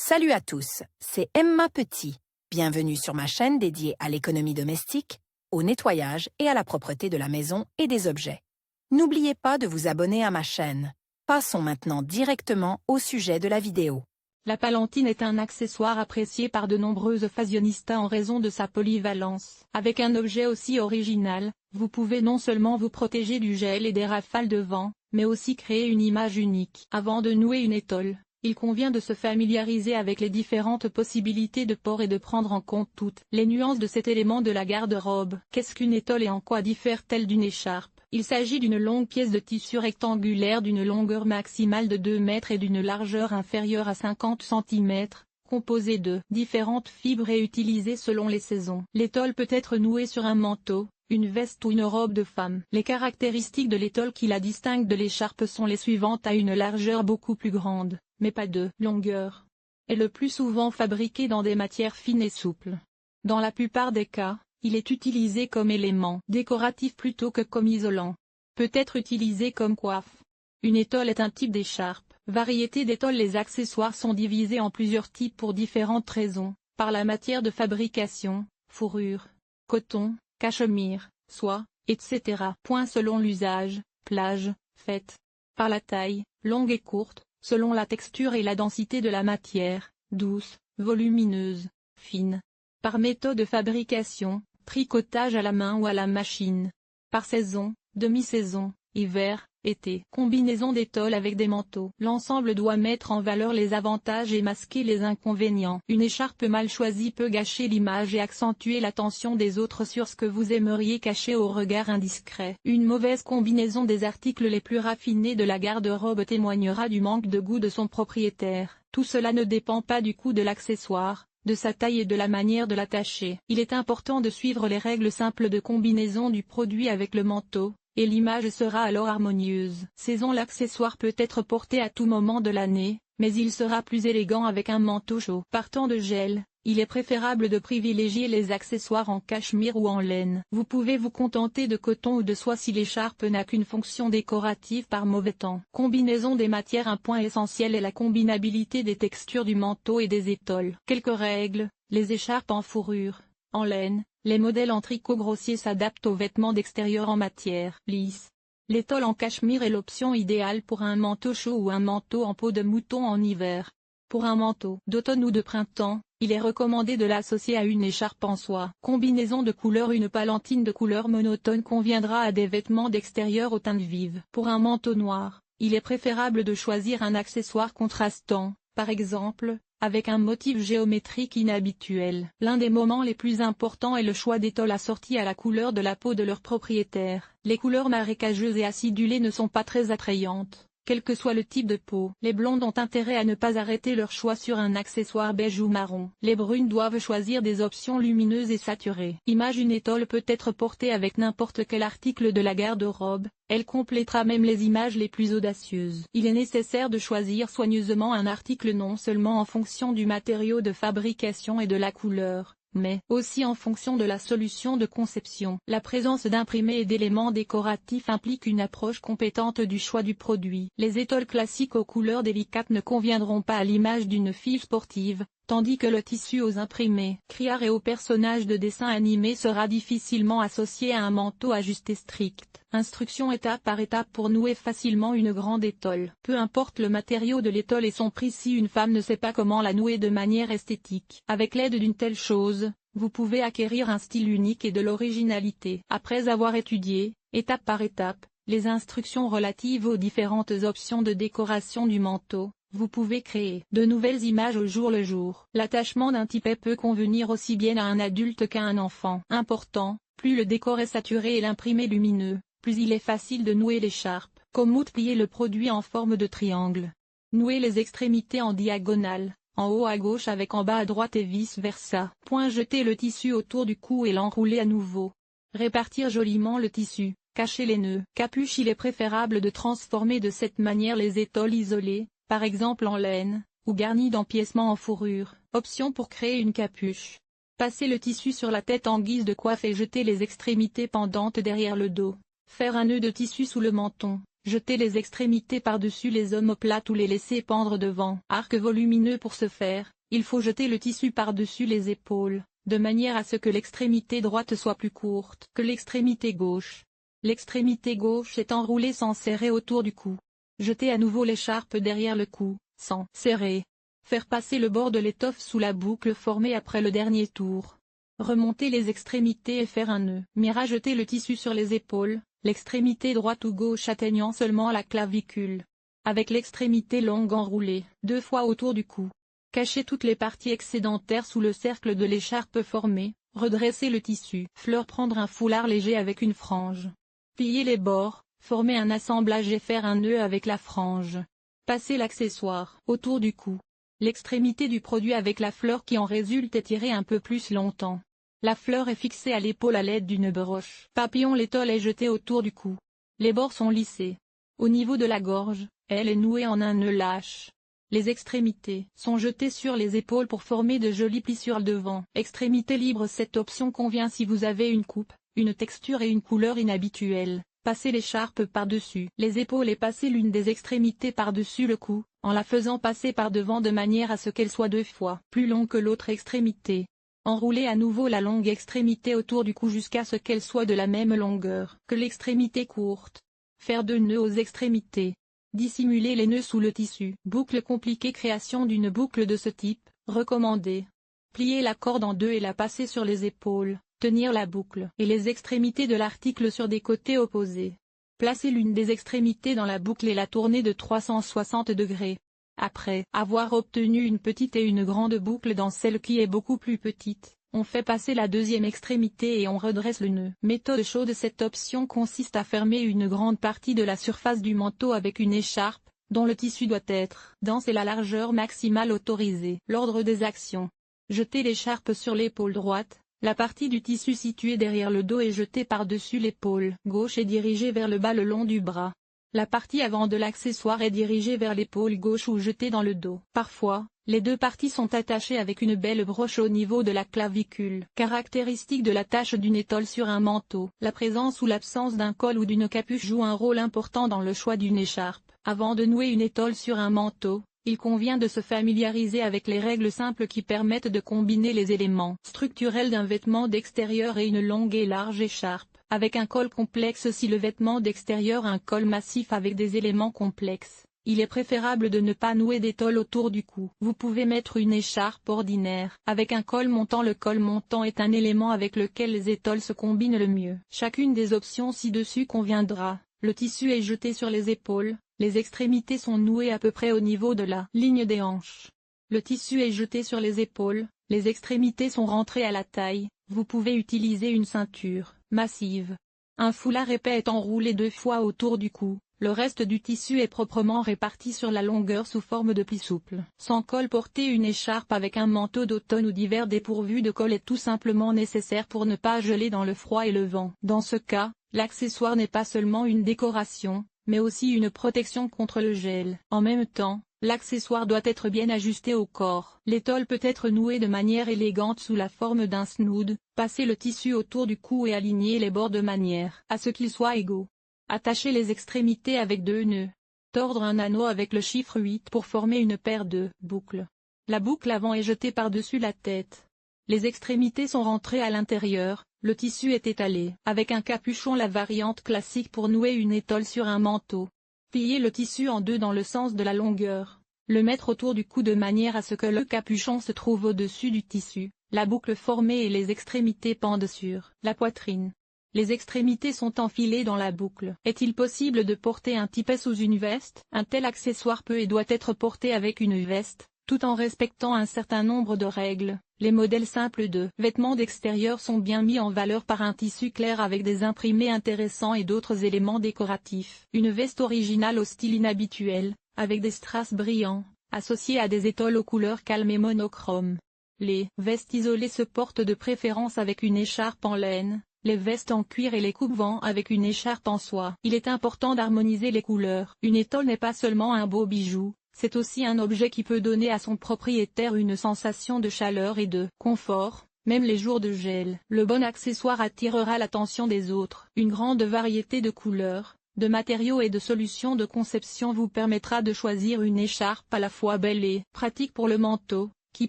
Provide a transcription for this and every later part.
Salut à tous, c'est Emma Petit. Bienvenue sur ma chaîne dédiée à l'économie domestique, au nettoyage et à la propreté de la maison et des objets. N'oubliez pas de vous abonner à ma chaîne. Passons maintenant directement au sujet de la vidéo. La palantine est un accessoire apprécié par de nombreuses fashionistas en raison de sa polyvalence. Avec un objet aussi original, vous pouvez non seulement vous protéger du gel et des rafales de vent, mais aussi créer une image unique. Avant de nouer une étole, il convient de se familiariser avec les différentes possibilités de port et de prendre en compte toutes les nuances de cet élément de la garde-robe. Qu'est-ce qu'une étole et en quoi diffère-t-elle d'une écharpe? Il s'agit d'une longue pièce de tissu rectangulaire d'une longueur maximale de 2 mètres et d'une largeur inférieure à 50 cm, composée de différentes fibres et utilisée selon les saisons. L'étole peut être nouée sur un manteau, une veste ou une robe de femme. Les caractéristiques de l'étole qui la distinguent de l'écharpe sont les suivantes: à une largeur beaucoup plus grande, mais pas de longueur. Est le plus souvent fabriqué dans des matières fines et souples. Dans la plupart des cas, il est utilisé comme élément décoratif plutôt que comme isolant. Peut être utilisé comme coiffe. Une étole est un type d'écharpe. Variété d'étoles. Les accessoires sont divisés en plusieurs types pour différentes raisons, par la matière de fabrication, fourrure, coton, cachemire, soie, etc. Selon l'usage, plage, fête. Par la taille, longue et courte, selon la texture et la densité de la matière, douce, volumineuse, fine. Par méthode de fabrication, tricotage à la main ou à la machine. Par saison, demi-saison, hiver, été. Combinaison d'étoles avec des manteaux. L'ensemble doit mettre en valeur les avantages et masquer les inconvénients. Une écharpe mal choisie peut gâcher l'image et accentuer l'attention des autres sur ce que vous aimeriez cacher au regard indiscret. Une mauvaise combinaison des articles les plus raffinés de la garde-robe témoignera du manque de goût de son propriétaire. Tout cela ne dépend pas du coût de l'accessoire, de sa taille et de la manière de l'attacher. Il est important de suivre les règles simples de combinaison du produit avec le manteau, et l'image sera alors harmonieuse. Saison. L'accessoire peut être porté à tout moment de l'année, mais il sera plus élégant avec un manteau chaud. Partant de gel, il est préférable de privilégier les accessoires en cachemire ou en laine. Vous pouvez vous contenter de coton ou de soie si l'écharpe n'a qu'une fonction décorative par mauvais temps. Combinaison des matières. Un point essentiel est la combinabilité des textures du manteau et des étoles. Quelques règles: les écharpes en fourrure, en laine, les modèles en tricot grossier s'adaptent aux vêtements d'extérieur en matière lisse. L'étole en cachemire est l'option idéale pour un manteau chaud ou un manteau en peau de mouton en hiver. Pour un manteau d'automne ou de printemps, il est recommandé de l'associer à une écharpe en soie. Combinaison de couleurs. Une palantine de couleur monotone conviendra à des vêtements d'extérieur aux teintes vives. Pour un manteau noir, il est préférable de choisir un accessoire contrastant, par exemple, avec un motif géométrique inhabituel. L'un des moments les plus importants est le choix d'étoles assorties à la couleur de la peau de leur propriétaire. Les couleurs marécageuses et acidulées ne sont pas très attrayantes, quel que soit le type de peau. Les blondes ont intérêt à ne pas arrêter leur choix sur un accessoire beige ou marron. Les brunes doivent choisir des options lumineuses et saturées. Image. Une étole peut être portée avec n'importe quel article de la garde-robe, elle complétera même les images les plus audacieuses. Il est nécessaire de choisir soigneusement un article non seulement en fonction du matériau de fabrication et de la couleur, mais aussi en fonction de la solution de conception. La présence d'imprimés et d'éléments décoratifs implique une approche compétente du choix du produit. Les étoles classiques aux couleurs délicates ne conviendront pas à l'image d'une fille sportive, tandis que le tissu aux imprimés, criards et aux personnages de dessins animés sera difficilement associé à un manteau ajusté strict. Instruction étape par étape pour nouer facilement une grande étole. Peu importe le matériau de l'étole et son prix, si une femme ne sait pas comment la nouer de manière esthétique, avec l'aide d'une telle chose, vous pouvez acquérir un style unique et de l'originalité. Après avoir étudié, étape par étape, les instructions relatives aux différentes options de décoration du manteau, vous pouvez créer de nouvelles images au jour le jour. L'attachement d'un tippet peut convenir aussi bien à un adulte qu'à un enfant. Important, plus le décor est saturé et l'imprimé lumineux, plus il est facile de nouer l'écharpe. Comme plier le produit en forme de triangle. Nouer les extrémités en diagonale, en haut à gauche avec en bas à droite et vice versa. Jeter le tissu autour du cou et l'enrouler à nouveau. Répartir joliment le tissu, cacher les nœuds. Capuche. Il est préférable de transformer de cette manière les étoles isolées, par exemple en laine, ou garnies d'empiècements en fourrure. Option pour créer une capuche. Passer le tissu sur la tête en guise de coiffe et jeter les extrémités pendantes derrière le dos. Faire un nœud de tissu sous le menton. Jetez les extrémités par-dessus les omoplates ou les laisser pendre devant. Arc volumineux. Pour ce faire, il faut jeter le tissu par-dessus les épaules, de manière à ce que l'extrémité droite soit plus courte que l'extrémité gauche. L'extrémité gauche est enroulée sans serrer autour du cou. Jetez à nouveau l'écharpe derrière le cou, sans serrer. Faire passer le bord de l'étoffe sous la boucle formée après le dernier tour. Remonter les extrémités et faire un nœud. Jeter le tissu sur les épaules, l'extrémité droite ou gauche atteignant seulement la clavicule. Avec l'extrémité longue enroulée, 2 fois autour du cou. Cachez toutes les parties excédentaires sous le cercle de l'écharpe formé, redressez le tissu. Prendre un foulard léger avec une frange. Plier les bords, former un assemblage et faire un nœud avec la frange. Passer l'accessoire autour du cou. L'extrémité du produit avec la fleur qui en résulte est tirée un peu plus longtemps. La fleur est fixée à l'épaule à l'aide d'une broche. Papillon. L'étole est jetée autour du cou. Les bords sont lissés. Au niveau de la gorge, elle est nouée en un nœud lâche. Les extrémités sont jetées sur les épaules pour former de jolis plis sur le devant. Extrémité libre. Cette option convient si vous avez une coupe, une texture et une couleur inhabituelles. Passez l'écharpe par-dessus les épaules et passez l'une des extrémités par-dessus le cou, en la faisant passer par devant de manière à ce qu'elle soit 2 fois plus longue que l'autre extrémité. Enroulez à nouveau la longue extrémité autour du cou jusqu'à ce qu'elle soit de la même longueur que l'extrémité courte. Faire 2 nœuds aux extrémités. Dissimuler les nœuds sous le tissu. Boucle compliquée. Création d'une boucle de ce type, recommandée. Plier la corde en 2 et la passer sur les épaules. Tenir la boucle et les extrémités de l'article sur des côtés opposés. Placer l'une des extrémités dans la boucle et la tourner de 360 degrés. Après avoir obtenu une petite et une grande boucle dans celle qui est beaucoup plus petite, on fait passer la deuxième extrémité et on redresse le nœud. Méthode chaude. Cette option consiste à fermer une grande partie de la surface du manteau avec une écharpe, dont le tissu doit être dense et la largeur maximale autorisée. L'ordre des actions. Jeter l'écharpe sur l'épaule droite. La partie du tissu située derrière le dos est jetée par-dessus l'épaule gauche et dirigée vers le bas le long du bras. La partie avant de l'accessoire est dirigée vers l'épaule gauche ou jetée dans le dos. Parfois, les 2 parties sont attachées avec une belle broche au niveau de la clavicule. Caractéristique de l'attache d'une étole sur un manteau. La présence ou l'absence d'un col ou d'une capuche joue un rôle important dans le choix d'une écharpe. Avant de nouer une étole sur un manteau, il convient de se familiariser avec les règles simples qui permettent de combiner les éléments structurels d'un vêtement d'extérieur et une longue et large écharpe, avec un col complexe. Si le vêtement d'extérieur a un col massif avec des éléments complexes, il est préférable de ne pas nouer d'étole autour du cou. Vous pouvez mettre une écharpe ordinaire, avec un col montant. Le col montant est un élément avec lequel les étoles se combinent le mieux. Chacune des options ci-dessus conviendra. Le tissu est jeté sur les épaules. Les extrémités sont nouées à peu près au niveau de la ligne des hanches. Le tissu est jeté sur les épaules, les extrémités sont rentrées à la taille. Vous pouvez utiliser une ceinture massive. Un foulard épais est enroulé 2 fois autour du cou. Le reste du tissu est proprement réparti sur la longueur sous forme de plis souples. Sans col. Porter une écharpe avec un manteau d'automne ou d'hiver dépourvu de col est tout simplement nécessaire pour ne pas geler dans le froid et le vent. Dans ce cas, l'accessoire n'est pas seulement une décoration, mais aussi une protection contre le gel. En même temps, l'accessoire doit être bien ajusté au corps. L'étole peut être nouée de manière élégante sous la forme d'un snood. Passez le tissu autour du cou et alignez les bords de manière à ce qu'ils soient égaux. Attachez les extrémités avec 2 nœuds. Tordre un anneau avec le chiffre 8 pour former une paire de boucles. La boucle avant est jetée par-dessus la tête. Les extrémités sont rentrées à l'intérieur, le tissu est étalé. Avec un capuchon. La variante classique pour nouer une étole sur un manteau. Plier le tissu en 2 dans le sens de la longueur. Le mettre autour du cou de manière à ce que le capuchon se trouve au-dessus du tissu. La boucle formée et les extrémités pendent sur la poitrine. Les extrémités sont enfilées dans la boucle. Est-il possible de porter un tippet sous une veste? Un tel accessoire peut et doit être porté avec une veste, tout en respectant un certain nombre de règles. Les modèles simples de vêtements d'extérieur sont bien mis en valeur par un tissu clair avec des imprimés intéressants et d'autres éléments décoratifs. Une veste originale au style inhabituel, avec des strass brillants, associée à des étoiles aux couleurs calmes et monochromes. Les vestes isolées se portent de préférence avec une écharpe en laine. Les vestes en cuir et les coupe-vents avec une écharpe en soie. Il est important d'harmoniser les couleurs. Une étole n'est pas seulement un beau bijou, c'est aussi un objet qui peut donner à son propriétaire une sensation de chaleur et de confort, même les jours de gel. Le bon accessoire attirera l'attention des autres. Une grande variété de couleurs, de matériaux et de solutions de conception vous permettra de choisir une écharpe à la fois belle et pratique pour le manteau, qui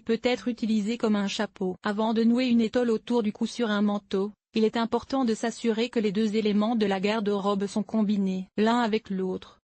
peut être utilisée comme un chapeau. Avant de nouer une étole autour du cou sur un manteau, il est important de s'assurer que les deux éléments de la garde-robe sont combinés l'un avec l'autre.